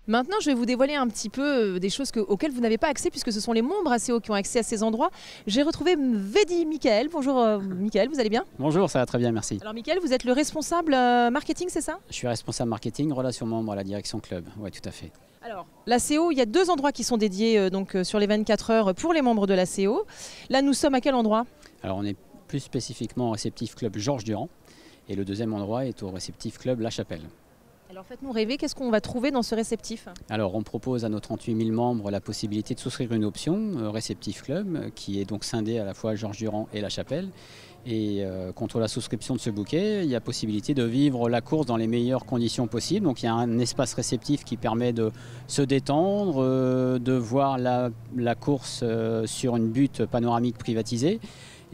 Maintenant, je vais vous dévoiler un petit peu des choses auxquelles vous n'avez pas accès puisque ce sont les membres ACO qui ont accès à ces endroits. J'ai retrouvé Vedi Michael. Bonjour Michael, vous allez bien? Bonjour, ça va très bien, merci. Alors Michael, vous êtes le responsable marketing, c'est ça? Je suis responsable marketing, relations membres à la direction club, oui tout à fait. Alors, l'ACO, il y a 2 endroits qui sont dédiés sur les 24 heures pour les membres de l'ACO. Là, nous sommes à quel endroit? Alors on est plus spécifiquement au réceptif club Georges Durand et le deuxième endroit est au réceptif club La Chapelle. Alors faites-nous rêver, qu'est-ce qu'on va trouver dans ce réceptif? Alors on propose à nos 38 000 membres la possibilité de souscrire une option réceptif club qui est donc scindée à la fois Georges Durand et La Chapelle. Et contre la souscription de ce bouquet, il y a possibilité de vivre la course dans les meilleures conditions possibles. Donc il y a un espace réceptif qui permet de se détendre, de voir la course sur une butte panoramique privatisée.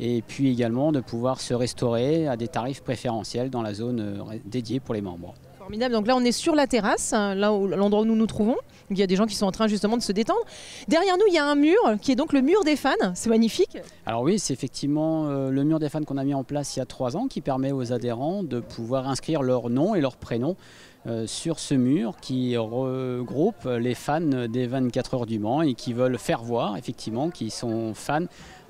Et puis également de pouvoir se restaurer à des tarifs préférentiels dans la zone dédiée pour les membres. Formidable, donc là on est sur la terrasse, l'endroit où nous nous trouvons. Il y a des gens qui sont en train justement de se détendre. Derrière nous il y a un mur qui est donc le mur des fans, c'est magnifique. Alors oui, c'est effectivement le mur des fans qu'on a mis en place il y a 3 ans qui permet aux adhérents de pouvoir inscrire leur nom et leur prénom sur ce mur qui regroupe les fans des 24 heures du Mans et qui veulent faire voir effectivement qu'ils sont fans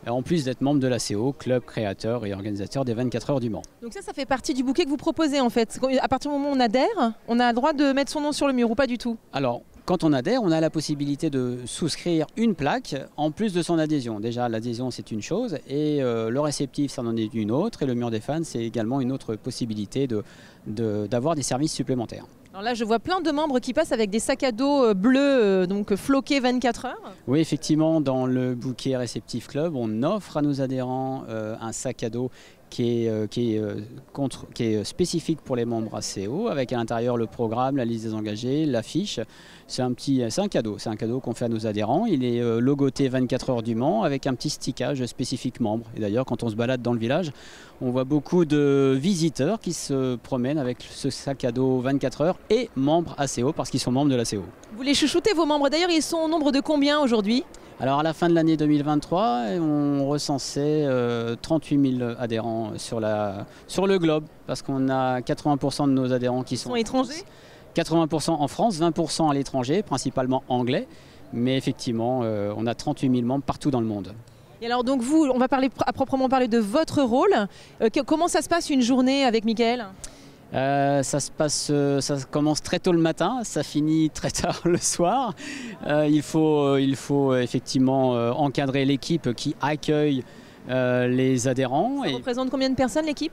en plus d'être membres de l'ACO, club créateur et organisateur des 24 heures du Mans. Donc ça fait partie du bouquet que vous proposez en fait. À partir du moment où on adhère, on a le droit de mettre son nom sur le mur ou pas du tout? Alors, quand on adhère, on a la possibilité de souscrire une plaque en plus de son adhésion. Déjà, l'adhésion, c'est une chose et le réceptif, ça en est une autre. Et le mur des fans, c'est également une autre possibilité d'avoir des services supplémentaires. Alors là, je vois plein de membres qui passent avec des sacs à dos bleus, donc floqués 24 heures. Oui, effectivement, dans le bouquet réceptif club, on offre à nos adhérents un sac à dos qui est spécifique pour les membres ACO, avec à l'intérieur le programme, la liste des engagés, l'affiche. C'est un cadeau qu'on fait à nos adhérents. Il est logoté 24 heures du Mans avec un petit stickage spécifique membre. Et d'ailleurs, quand on se balade dans le village, on voit beaucoup de visiteurs qui se promènent avec ce sac à dos 24 heures et membres ACO parce qu'ils sont membres de l'ACO. Vous les chouchoutez vos membres, d'ailleurs ils sont au nombre de combien aujourd'hui? Alors à la fin de l'année 2023, on recensait 38 000 adhérents sur le globe, parce qu'on a 80% de nos adhérents qui sont étrangers. 80% en France, 20% à l'étranger, principalement anglais, mais effectivement on a 38 000 membres partout dans le monde. Et alors donc vous, on va à proprement parler de votre rôle. Comment ça se passe une journée avec Michael? Ça commence très tôt le matin, ça finit très tard le soir. Il faut effectivement encadrer l'équipe qui accueille les adhérents. Ça représente combien de personnes l'équipe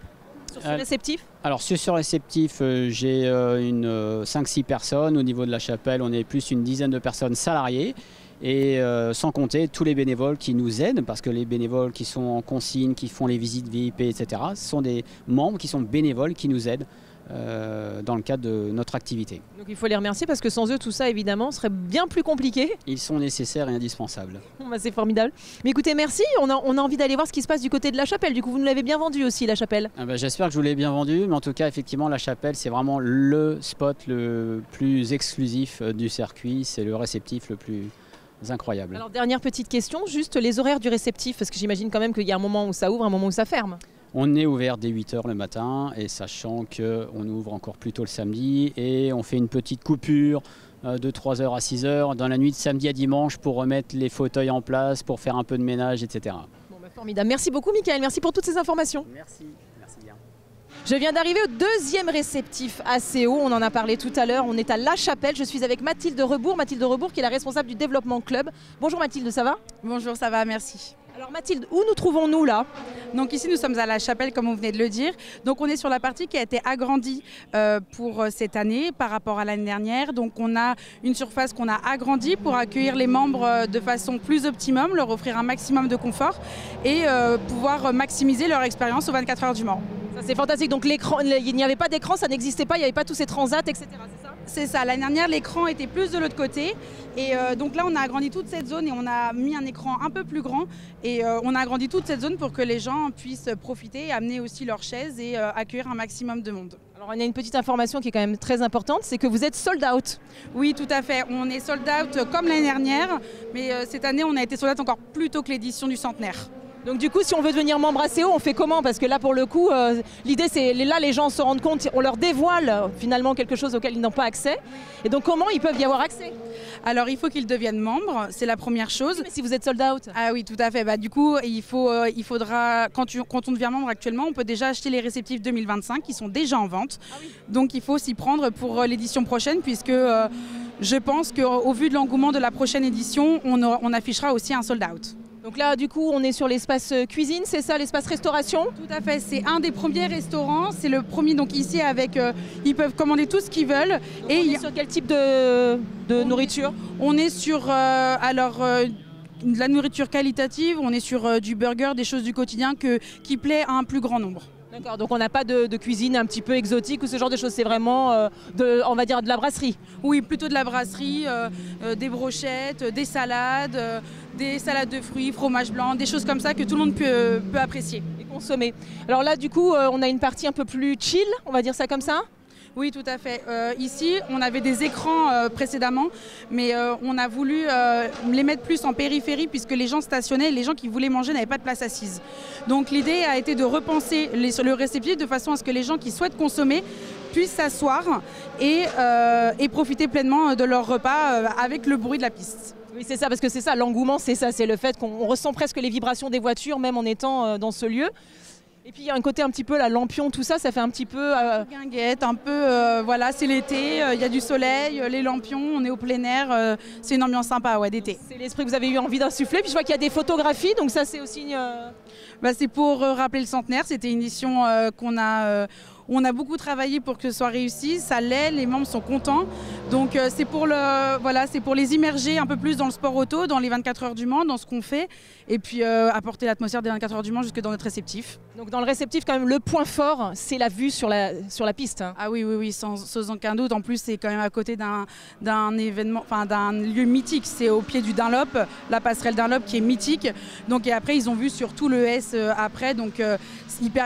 sur ce réceptif? Alors sur ce réceptif, j'ai 5-6 personnes. Au niveau de la chapelle, on est plus une dizaine de personnes salariées. Et sans compter tous les bénévoles qui nous aident, parce que les bénévoles qui sont en consigne, qui font les visites VIP, etc., ce sont des membres qui sont bénévoles qui nous aident dans le cadre de notre activité. Donc il faut les remercier parce que sans eux tout ça évidemment serait bien plus compliqué. Ils sont nécessaires et indispensables. Bah, c'est formidable. Mais écoutez, merci, on a envie d'aller voir ce qui se passe du côté de la chapelle. Du coup vous nous l'avez bien vendu aussi, la chapelle. J'espère que je vous l'ai bien vendu, mais en tout cas effectivement la chapelle c'est vraiment le spot le plus exclusif du circuit, c'est le réceptif le plus incroyable. Alors dernière petite question, juste les horaires du réceptif, parce que j'imagine quand même qu'il y a un moment où ça ouvre, un moment où ça ferme. On est ouvert dès 8 h le matin, et sachant qu'on ouvre encore plus tôt le samedi, et on fait une petite coupure de 3 h à 6 h dans la nuit de samedi à dimanche pour remettre les fauteuils en place, pour faire un peu de ménage, etc. Bon, formidable. Merci beaucoup Michael, merci pour toutes ces informations. Merci bien. Je viens d'arriver au deuxième réceptif ACO, on en a parlé tout à l'heure, on est à La Chapelle, je suis avec Mathilde Rebourg qui est la responsable du développement club. Bonjour Mathilde, ça va? Bonjour, ça va, merci. Alors Mathilde, où nous trouvons-nous là? Donc ici nous sommes à La Chapelle comme vous venez de le dire. Donc on est sur la partie qui a été agrandie pour cette année par rapport à l'année dernière. Donc on a une surface qu'on a agrandie pour accueillir les membres de façon plus optimum, leur offrir un maximum de confort et pouvoir maximiser leur expérience aux 24 heures du Mans. Ça c'est fantastique, donc l'écran, il n'y avait pas d'écran, ça n'existait pas, il n'y avait pas tous ces transats, etc. C'est ça? C'est ça, l'année dernière l'écran était plus de l'autre côté et donc là on a agrandi toute cette zone et on a mis un écran un peu plus grand et on a agrandi toute cette zone pour que les gens puissent profiter et amener aussi leurs chaises et accueillir un maximum de monde. Alors on a une petite information qui est quand même très importante, c'est que vous êtes sold out. Oui tout à fait, on est sold out comme l'année dernière mais cette année on a été sold out encore plus tôt que l'édition du centenaire. Donc du coup, si on veut devenir membre ACO, on fait comment? Parce que là, pour le coup, l'idée, c'est là, les gens se rendent compte, on leur dévoile finalement quelque chose auquel ils n'ont pas accès. Et donc comment ils peuvent y avoir accès? Alors il faut qu'ils deviennent membres, c'est la première chose. Mais si vous êtes sold out? Ah oui, tout à fait. Bah, du coup, il faudra, quand on devient membre actuellement, on peut déjà acheter les réceptifs 2025 qui sont déjà en vente. Ah oui. Donc il faut s'y prendre pour l'édition prochaine puisque je pense qu'au vu de l'engouement de la prochaine édition, on affichera aussi un sold out. Donc là, du coup, on est sur l'espace cuisine, c'est ça, l'espace restauration? Tout à fait, c'est un des premiers restaurants, c'est le premier donc ici avec, ils peuvent commander tout ce qu'ils veulent. Donc et on est sur quel type de nourriture? On est sur de la nourriture qualitative, on est sur du burger, des choses du quotidien qui plaît à un plus grand nombre. D'accord, donc on n'a pas de cuisine un petit peu exotique ou ce genre de choses, c'est vraiment, on va dire, de la brasserie? Oui, plutôt de la brasserie, des brochettes, des salades de fruits, fromage blanc, des choses comme ça que tout le monde peut apprécier. Et consommer. Alors là, du coup, on a une partie un peu plus chill, on va dire ça comme ça? Oui, tout à fait. Ici, on avait des écrans précédemment, mais on a voulu les mettre plus en périphérie puisque les gens stationnaient et les gens qui voulaient manger n'avaient pas de place assise. Donc l'idée a été de repenser le réceptif de façon à ce que les gens qui souhaitent consommer puissent s'asseoir et profiter pleinement de leur repas avec le bruit de la piste. Oui, c'est ça, parce que c'est ça, l'engouement, c'est ça, c'est le fait qu'on ressent presque les vibrations des voitures, même en étant dans ce lieu. Et puis il y a un côté un petit peu, la lampion, tout ça, ça fait un petit peu... Guinguette, un peu, voilà, c'est l'été, il y a du soleil, les lampions, on est au plein air, c'est une ambiance sympa, ouais, d'été. C'est l'esprit que vous avez eu envie d'insuffler, puis je vois qu'il y a des photographies, donc ça c'est aussi... Bah, c'est pour rappeler le centenaire, c'était une édition on a beaucoup travaillé pour que ce soit réussi, ça l'est, les membres sont contents. Donc c'est pour les immerger un peu plus dans le sport auto, dans les 24 heures du Mans, dans ce qu'on fait, et puis apporter l'atmosphère des 24 heures du Mans jusque dans notre réceptif. Donc dans le réceptif, quand même, le point fort, c'est la vue sur la piste. Hein. Ah oui, sans aucun doute. En plus, c'est quand même à côté d'un événement, enfin d'un lieu mythique. C'est au pied du Dunlop, la passerelle Dunlop qui est mythique. Donc et après, ils ont vu sur tout le S après, donc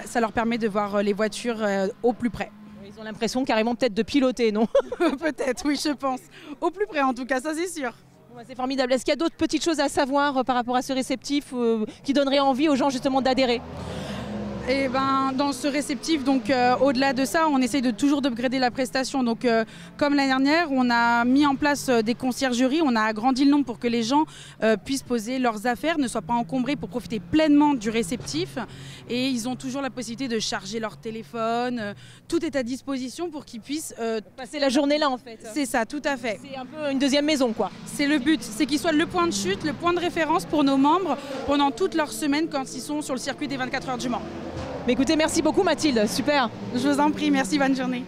ça leur permet de voir les voitures au plus près. Ils ont l'impression carrément peut-être de piloter, non? Peut-être, oui, je pense. Au plus près en tout cas, ça c'est sûr. C'est formidable. Est-ce qu'il y a d'autres petites choses à savoir par rapport à ce réceptif qui donnerait envie aux gens justement d'adhérer? Et ben, dans ce réceptif, donc au-delà de ça, on essaye de toujours d'upgrader la prestation. Donc, comme l'année dernière, on a mis en place des conciergeries, on a agrandi le nombre pour que les gens puissent poser leurs affaires, ne soient pas encombrés pour profiter pleinement du réceptif. Et ils ont toujours la possibilité de charger leur téléphone. Tout est à disposition pour qu'ils puissent passer la journée là en fait. C'est ça, tout à fait. C'est un peu une deuxième maison quoi. C'est le but, c'est qu'ils soient le point de chute, le point de référence pour nos membres pendant toute leur semaine quand ils sont sur le circuit des 24 heures du Mans. Mais écoutez, merci beaucoup Mathilde, super. Je vous en prie, merci, bonne journée.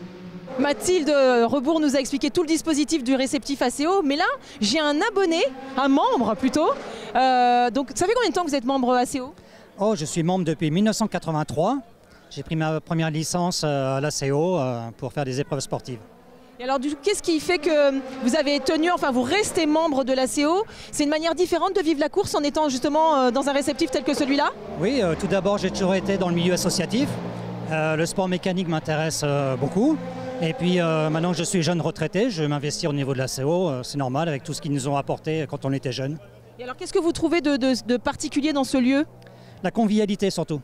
Mathilde Rebourg nous a expliqué tout le dispositif du réceptif ACO, mais là j'ai un abonné, un membre plutôt. Donc ça fait combien de temps que vous êtes membre ACO? Oh, je suis membre depuis 1983. J'ai pris ma première licence à l'ACO pour faire des épreuves sportives. Et alors, qu'est-ce qui fait que vous avez tenu, enfin vous restez membre de l'ACO? C'est une manière différente de vivre la course en étant justement dans un réceptif tel que celui-là? Oui, tout d'abord j'ai toujours été dans le milieu associatif. Le sport mécanique m'intéresse beaucoup. Et puis maintenant que je suis jeune retraité, je m'investis au niveau de l'ACO. C'est normal avec tout ce qu'ils nous ont apporté quand on était jeunes. Et alors qu'est-ce que vous trouvez de particulier dans ce lieu? La convivialité surtout,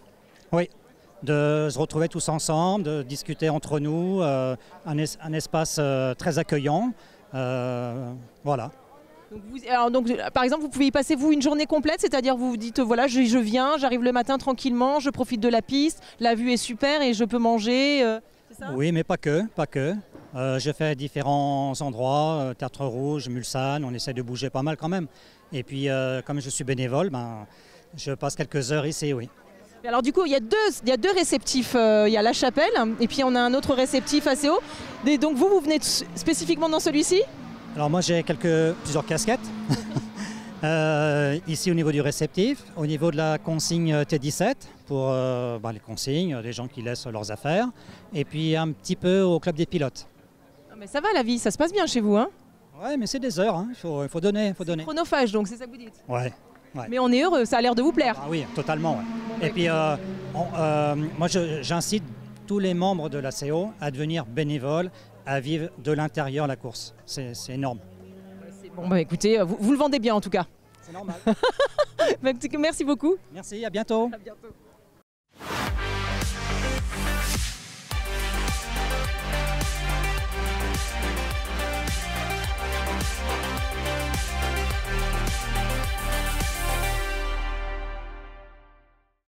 oui. De se retrouver tous ensemble, de discuter entre nous, un espace très accueillant, voilà. Donc, par exemple, vous pouvez y passer vous une journée complète, c'est-à-dire vous vous dites voilà, je viens, j'arrive le matin tranquillement, je profite de la piste, la vue est super et je peux manger. C'est ça? Oui, mais pas que. Je fais différents endroits, Tertre Rouge, Mulsanne, on essaie de bouger pas mal quand même. Et puis, comme je suis bénévole, je passe quelques heures ici, oui. Alors du coup, il y a deux réceptifs. Il y a La Chapelle et puis on a un autre réceptif ACO. Et donc vous venez spécifiquement dans celui-ci? Alors moi j'ai plusieurs casquettes. Ici au niveau du réceptif, au niveau de la consigne T17 pour les consignes, les gens qui laissent leurs affaires. Et puis un petit peu au club des pilotes. Ah, mais ça va la vie, ça se passe bien chez vous, hein? Ouais, mais c'est des heures, hein. Il faut donner. C'est chronophage donc, c'est ça que vous dites? Ouais. Mais on est heureux, ça a l'air de vous plaire. Ah oui, totalement. Ouais. Et puis, moi, j'incite tous les membres de l'ACO à devenir bénévoles, à vivre de l'intérieur la course. C'est énorme. Bon, écoutez, vous le vendez bien en tout cas. C'est normal. Merci beaucoup. Merci, à bientôt. À bientôt.